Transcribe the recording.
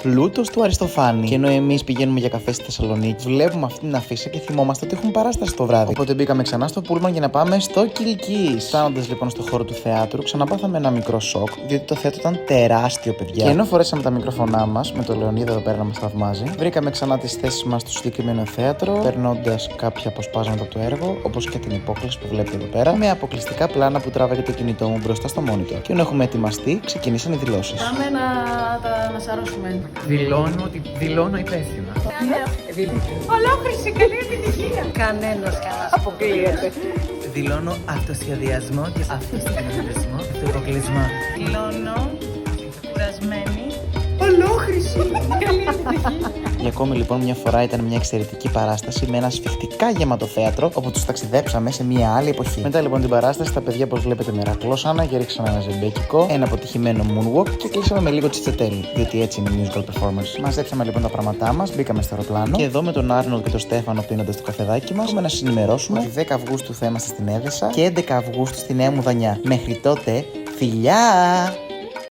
Πλούτος του Αριστοφάνη. Και ενώ εμείς πηγαίνουμε για καφέ στη Θεσσαλονίκη, βλέπουμε αυτή την αφίσα και θυμόμαστε ότι έχουν παράσταση το βράδυ. Οπότε μπήκαμε ξανά στο πούλμαν για να πάμε στο Κιλκής. Φτάνοντας λοιπόν στο χώρο του θεάτρου, ξαναπάθαμε ένα μικρό σοκ, διότι το θέατρο ήταν τεράστιο, παιδιά. Και ενώ φορέσαμε τα μικροφωνά μας, με το Λεωνίδα εδώ πέρα να μας θαυμάζει, βρήκαμε ξανά τις θέσεις μας στο συγκεκριμένο θέατρο, περνώντας κάποια αποσπάσματα από το έργο, όπως και την υπόκληση που βλέπετε εδώ πέρα, με αποκλειστικά πλάνα που τράβαγε το κινητό μου μπροστά στο monitor. Και ενώ έχουμε ετοιμαστεί, ξεκινήσαν οι δηλώσεις. Πάμε να σαρώσουμε. Δηλώνω υπεύθυνα. Ολόκληρη, καλή επιτυχία. Κανένας αποκλείεται. Δηλώνω αυτοσχεδιασμό και αυτοσχεδιασμό του αποκλεισμό. Δηλώνω κουρασμένη. Ολόχρηση. Καλή επιτυχία. Για ακόμη λοιπόν μια φορά ήταν μια εξαιρετική παράσταση με ένα σφιχτικά γεμάτο θέατρο, όπου τους ταξιδέψαμε σε μια άλλη εποχή. Μετά λοιπόν την παράσταση, τα παιδιά όπως βλέπετε μερακλώσανα και ρίξαν ένα ζεμπέκικο, ένα αποτυχημένο moonwalk και κλείσαμε με λίγο τσιτσετέλι, διότι έτσι είναι musical performance. Μαζέψαμε λοιπόν τα πράγματά μας, μπήκαμε στο αεροπλάνο και εδώ με τον Άρνολ και τον Στέφανο πίνοντας το καφεδάκι μας, έχουμε να σας ενημερώσουμε ότι 10 Αυγούστου θα είμαστε στην Έδεσα και 11 Αυγούστου στη Νέα Μουδανιά. Μέχρι τότε, φιλιά!